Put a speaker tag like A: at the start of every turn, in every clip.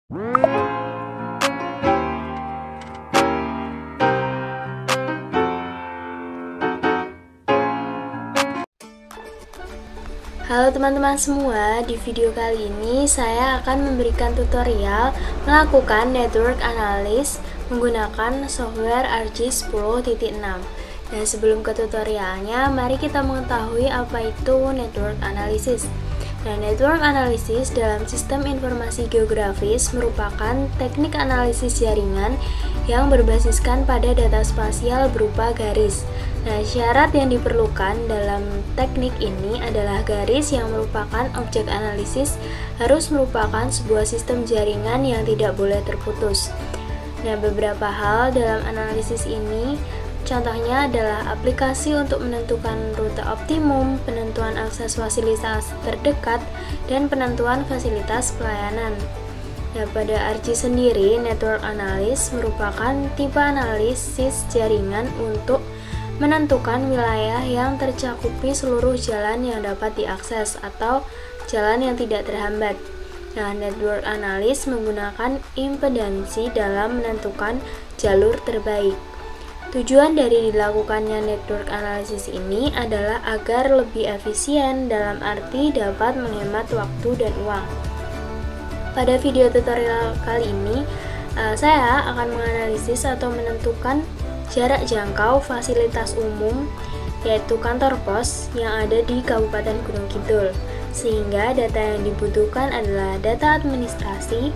A: Halo teman-teman semua, di video kali ini saya akan memberikan tutorial melakukan network analysis menggunakan software ArcGIS 10.6. Nah, sebelum ke tutorialnya, mari kita mengetahui apa itu network analysis. Nah, network analysis dalam sistem informasi geografis merupakan teknik analisis jaringan yang berbasiskan pada data spasial berupa garis. Nah, syarat yang diperlukan dalam teknik ini adalah garis yang merupakan objek analisis harus merupakan sebuah sistem jaringan yang tidak boleh terputus. Nah, beberapa hal dalam analisis ini contohnya adalah aplikasi untuk menentukan rute optimum, penentuan akses fasilitas terdekat, dan penentuan fasilitas pelayanan. Nah, pada ArcGIS sendiri, network analysis merupakan tipe analisis jaringan untuk menentukan wilayah yang tercakupi seluruh jalan yang dapat diakses atau jalan yang tidak terhambat. Nah, network analysis menggunakan impedansi dalam menentukan jalur terbaik. Tujuan dari dilakukannya network analysis ini adalah agar lebih efisien, dalam arti dapat menghemat waktu dan uang. Pada video tutorial kali ini, saya akan menganalisis atau menentukan jarak jangkau fasilitas umum, yaitu kantor pos yang ada di Kabupaten Gunung Kidul, sehingga data yang dibutuhkan adalah data administrasi,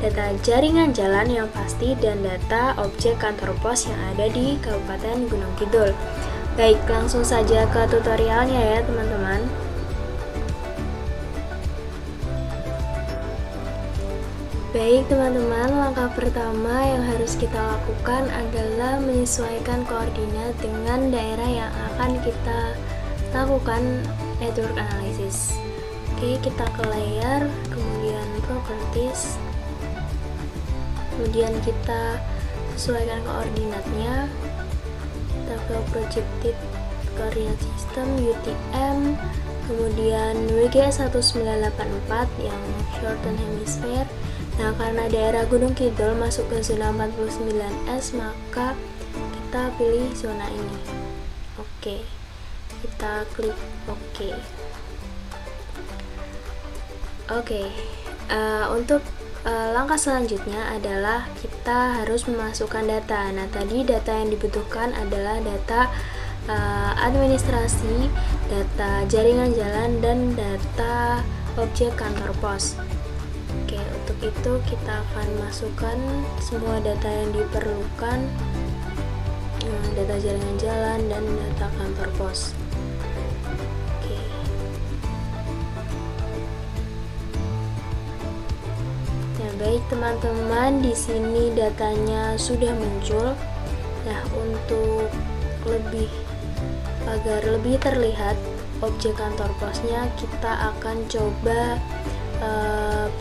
A: data jaringan jalan yang pasti, dan data objek kantor pos yang ada di Kabupaten Gunung Kidul. Baik, langsung saja ke tutorialnya ya teman-teman. Baik teman-teman, langkah pertama yang harus kita lakukan adalah menyesuaikan koordinat dengan daerah yang akan kita lakukan network analysis. Oke, kita ke layer, kemudian properties, kemudian kita sesuaikan koordinatnya, kita ke projected coordinate system UTM, kemudian WG1984 yang shorten hemisphere. Nah, karena daerah Gunung Kidul masuk ke zona 49S, maka kita pilih zona ini. Oke, kita klik OK. Untuk langkah selanjutnya adalah kita harus memasukkan data. Nah, tadi data yang dibutuhkan adalah data administrasi, data jaringan jalan, dan data objek kantor pos. Oke, untuk itu kita akan masukkan semua data yang diperlukan, data jaringan jalan dan data kantor pos. Oke. Nah, baik teman-teman, di sini datanya sudah muncul. Nah, untuk agar lebih terlihat objek kantor posnya, kita akan coba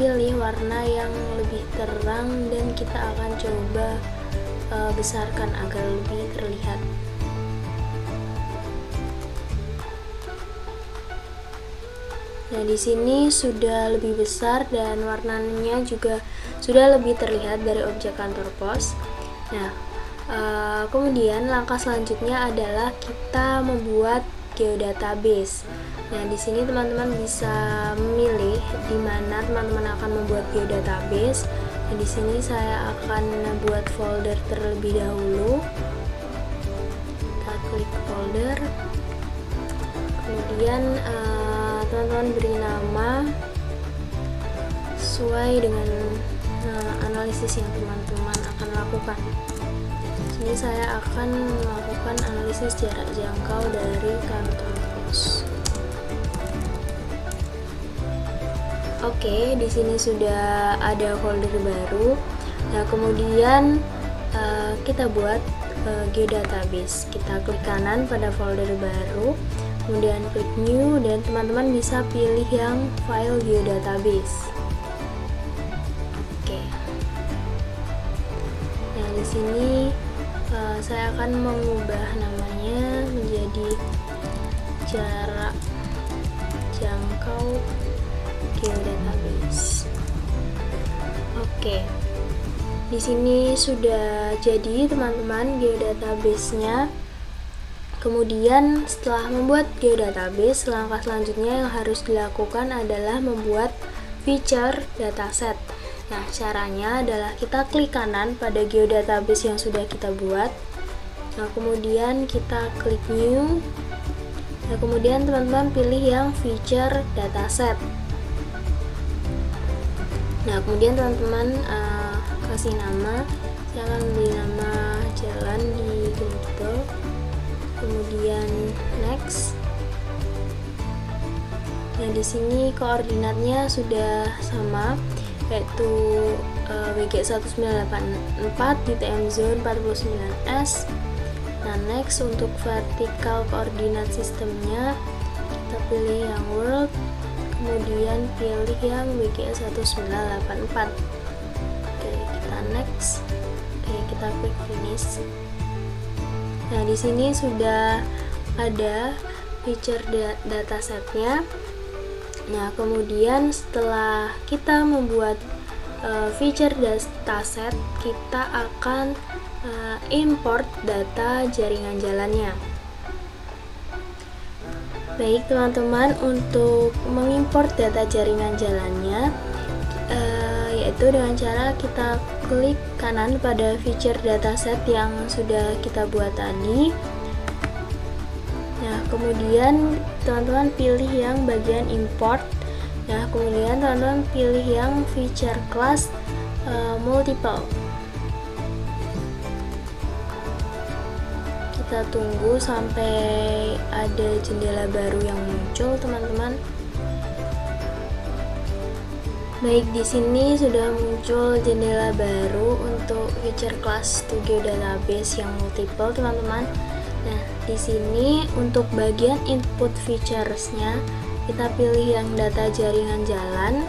A: pilih warna yang lebih terang dan kita akan coba besarkan agar lebih terlihat. Nah, di sini sudah lebih besar dan warnanya juga sudah lebih terlihat dari objek kantor pos. Nah, kemudian langkah selanjutnya adalah kita membuat geodatabase. Nah, di sini teman-teman bisa memilih di mana teman-teman akan membuat geodatabase. Nah, di sini saya akan buat folder terlebih dahulu. Kita klik folder. Kemudian teman-teman beri nama sesuai dengan analisis yang teman-teman akan lakukan. Di sini saya akan melakukan analisis jarak jangkau dari kantor pos. Oke, di sini sudah ada folder baru. Nah, kemudian kita buat geodatabase. Kita klik kanan pada folder baru, kemudian klik new, dan teman-teman bisa pilih yang file geodatabase. Oke. Nah, di sini saya akan mengubah namanya menjadi jarak jangkau geodatabase. Oke. Di sini sudah jadi teman-teman geodatabase-nya. Kemudian setelah membuat geodatabase, langkah selanjutnya yang harus dilakukan adalah membuat feature dataset. Nah, caranya adalah kita klik kanan pada geodatabase yang sudah kita buat. Nah, kemudian kita klik new. Nah, kemudian teman-teman pilih yang feature dataset. Nah, kemudian teman-teman kasih nama. Saya akan beri nama jalan di Google. Kemudian next. Nah, di sini koordinatnya sudah sama, yaitu WG1984 di TM zone 49S. Nah, next untuk vertikal koordinat sistemnya kita pilih yang world, kemudian pilih yang WG1984. Oke, kita next. Oke, kita klik finish. Nah, di sini sudah ada feature datasetnya. Nah, kemudian setelah kita membuat feature dataset, kita akan import data jaringan jalannya. Baik teman-teman, untuk mengimport data jaringan jalannya yaitu dengan cara kita klik kanan pada feature dataset yang sudah kita buat tadi. Nah, kemudian teman-teman pilih yang bagian import. Nah, kemudian teman-teman pilih yang feature class multiple. Kita tunggu sampai ada jendela baru yang muncul, teman-teman. Baik, di sini sudah muncul jendela baru untuk feature class to geodatabase yang multiple, teman-teman. Nah, di sini untuk bagian input features-nya kita pilih yang data jaringan jalan.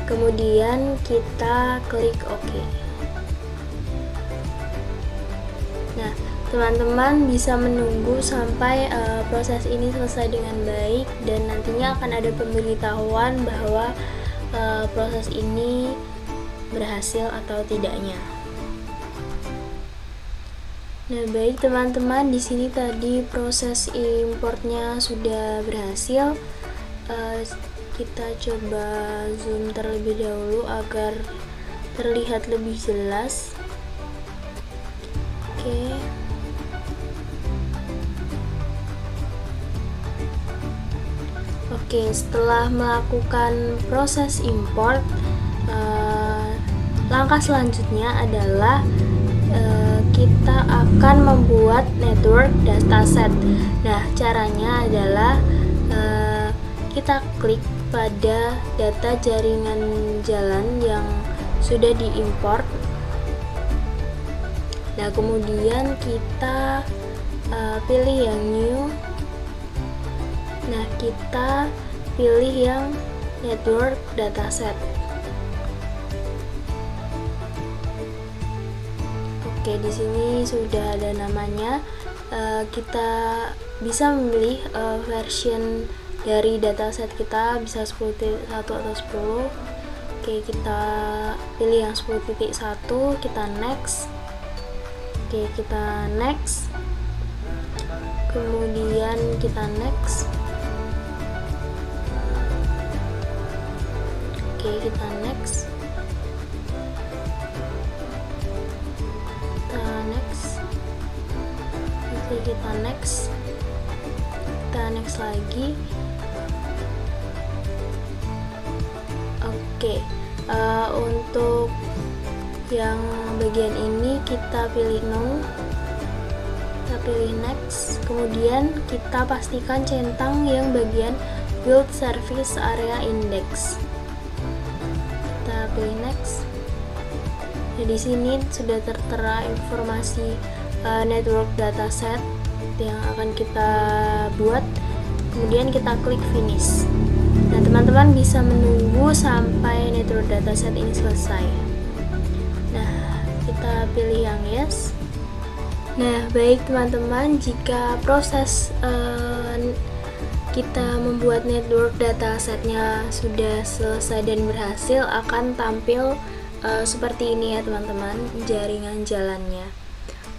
A: Kemudian kita klik OK. Nah, teman-teman bisa menunggu sampai proses ini selesai dengan baik, dan nantinya akan ada pemberitahuan bahwa proses ini berhasil atau tidaknya. Nah, baik teman-teman, di sini tadi proses importnya sudah berhasil. Kita coba zoom terlebih dahulu agar terlihat lebih jelas. Oke, setelah melakukan proses import, langkah selanjutnya adalah kita akan membuat network dataset. Nah, caranya adalah kita klik pada data jaringan jalan yang sudah diimport. Nah, kemudian kita pilih yang new. Nah, kita pilih yang network dataset. Oke, di sini sudah ada namanya. Kita bisa memilih version dari dataset kita, bisa 10.1 atau 10. Oke, kita pilih yang 10.1, kita next. Oke, kita next. Kemudian kita next. Oke, kita next. Kita next. Oke, kita next. Kita next lagi. Oke, untuk yang bagian ini kita pilih no, kita pilih next. Kemudian kita pastikan centang yang bagian build service area index. Kita pilih next. Nah, di sini sudah tertera informasi network dataset yang akan kita buat. Kemudian kita klik finish. Nah, teman-teman bisa menunggu sampai network dataset ini selesai. Nah, kita pilih yang yes. Nah, baik teman-teman, jika proses kita membuat network datasetnya sudah selesai dan berhasil, akan tampil seperti ini ya teman-teman, jaringan jalannya.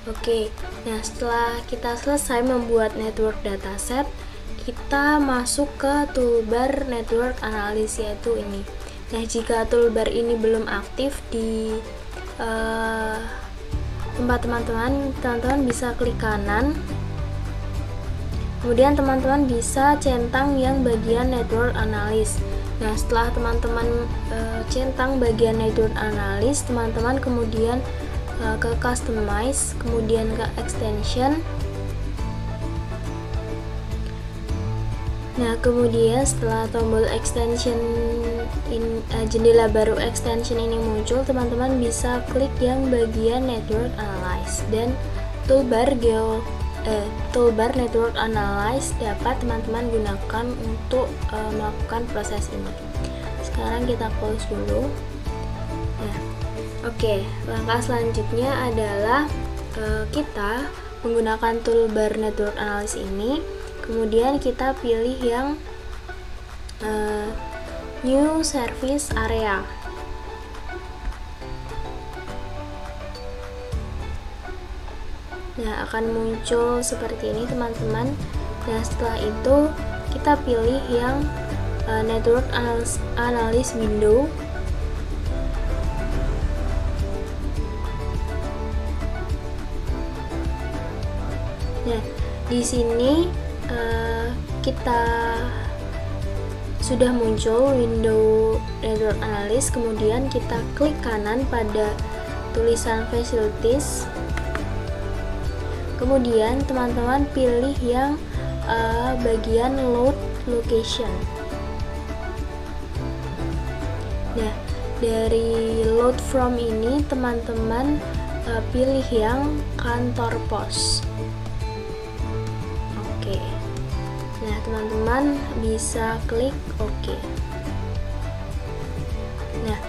A: Oke, nah setelah kita selesai membuat network dataset, kita masuk ke toolbar network analysis, yaitu ini. Nah, jika toolbar ini belum aktif di tempat teman-teman bisa klik kanan. Kemudian teman-teman bisa centang yang bagian network analysis. Nah, setelah teman-teman centang bagian network analysis, teman-teman kemudian ke customize, kemudian ke extension. Nah, kemudian setelah tombol extension jendela baru extension ini muncul, teman-teman bisa klik yang bagian network analysis, dan toolbar network analysis dapat teman-teman gunakan untuk melakukan proses ini. Sekarang kita close dulu. Nah, oke, langkah selanjutnya adalah kita menggunakan toolbar network analysis ini, kemudian kita pilih yang new service area. Nah, akan muncul seperti ini teman-teman. Nah, setelah itu kita pilih yang network analysis window. Nah, di sini kita sudah muncul window network analysis, kemudian kita klik kanan pada tulisan facilities. Kemudian teman-teman pilih yang bagian load location. Nah, dari load from ini teman-teman pilih yang kantor pos. Oke. Nah, teman-teman bisa klik OK. Nah,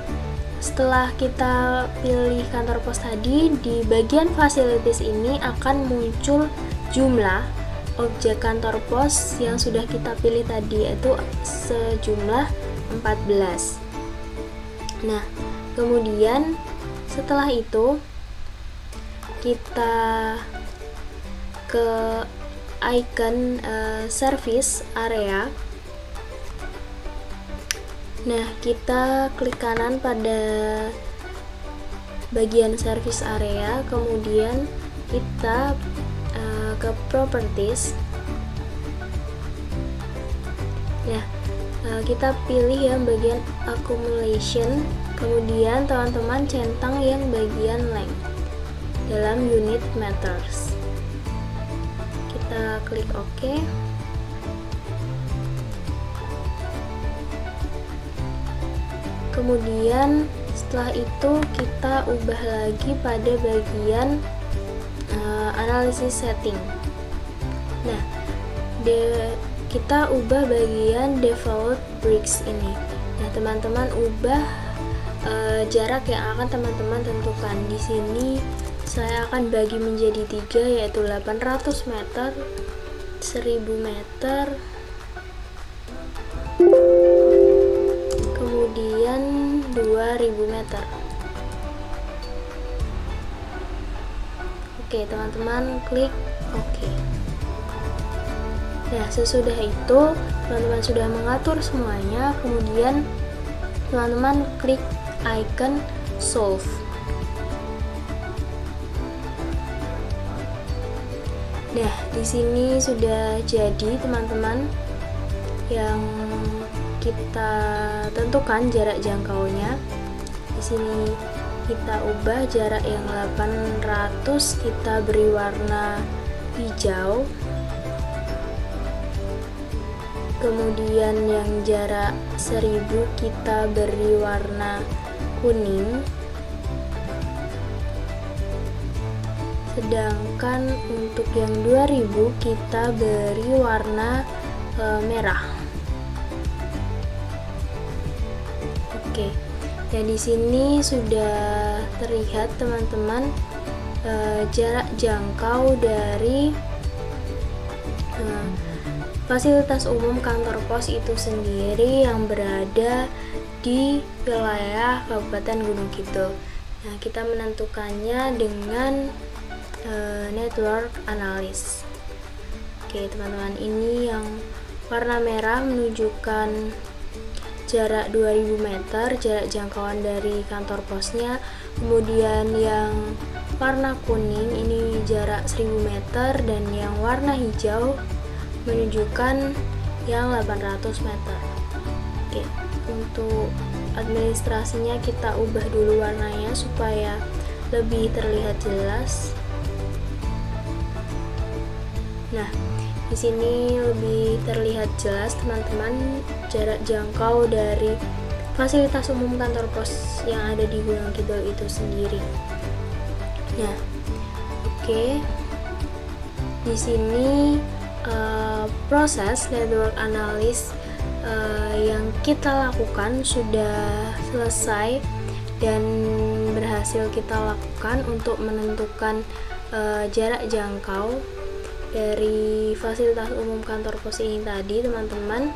A: setelah kita pilih kantor pos tadi, di bagian facilities ini akan muncul jumlah objek kantor pos yang sudah kita pilih tadi, yaitu sejumlah 14. Nah, kemudian setelah itu kita ke icon service area. Nah, kita klik kanan pada bagian service area, kemudian kita ke properties. Nah, kita pilih yang bagian accumulation, kemudian teman-teman centang yang bagian length dalam unit meters. Kita klik OK. Kemudian setelah itu kita ubah lagi pada bagian analisis setting. Nah, kita ubah bagian default bricks ini. Nah, teman-teman ubah jarak yang akan teman-teman tentukan. Di sini saya akan bagi menjadi 3, yaitu 800 meter, 1000 meter, kemudian 2000 meter. Oke, teman-teman klik OK. Nah, sesudah itu teman-teman sudah mengatur semuanya, kemudian teman-teman klik icon solve. Nah, di sini sudah jadi teman-teman yang kita tentukan jarak jangkaunya. Di sini kita ubah jarak yang 800, kita beri warna hijau. Kemudian yang jarak 1000 kita beri warna kuning. Sedangkan untuk yang 2000 kita beri warna merah. Oke. Nah, di sini sudah terlihat teman-teman jarak jangkau dari fasilitas umum kantor pos itu sendiri yang berada di wilayah Kabupaten Gunung Kidul. Nah, kita menentukannya dengan network analis. Oke, teman-teman, ini yang warna merah menunjukkan jarak 2000 meter, jarak jangkauan dari kantor posnya. Kemudian yang warna kuning ini jarak 1000 meter, dan yang warna hijau menunjukkan yang 800 meter. Oke, untuk administrasinya kita ubah dulu warnanya supaya lebih terlihat jelas. Nah, di sini lebih terlihat jelas, teman-teman, jarak jangkau dari fasilitas umum kantor pos yang ada di Gunung Kidul itu sendiri. Nah, oke. Di sini proses network analis yang kita lakukan sudah selesai dan berhasil kita lakukan untuk menentukan jarak jangkau dari fasilitas umum kantor pos ini tadi, teman-teman.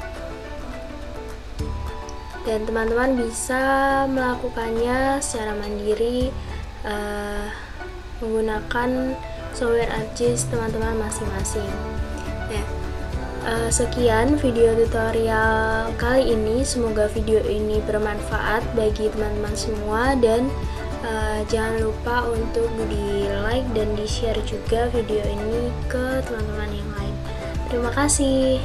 A: Dan teman-teman bisa melakukannya secara mandiri menggunakan software ArcGIS teman-teman masing-masing. Nah, sekian video tutorial kali ini. Semoga video ini bermanfaat bagi teman-teman semua, dan jangan lupa untuk di like dan di share juga video ini ke teman-teman yang lain. Terima kasih.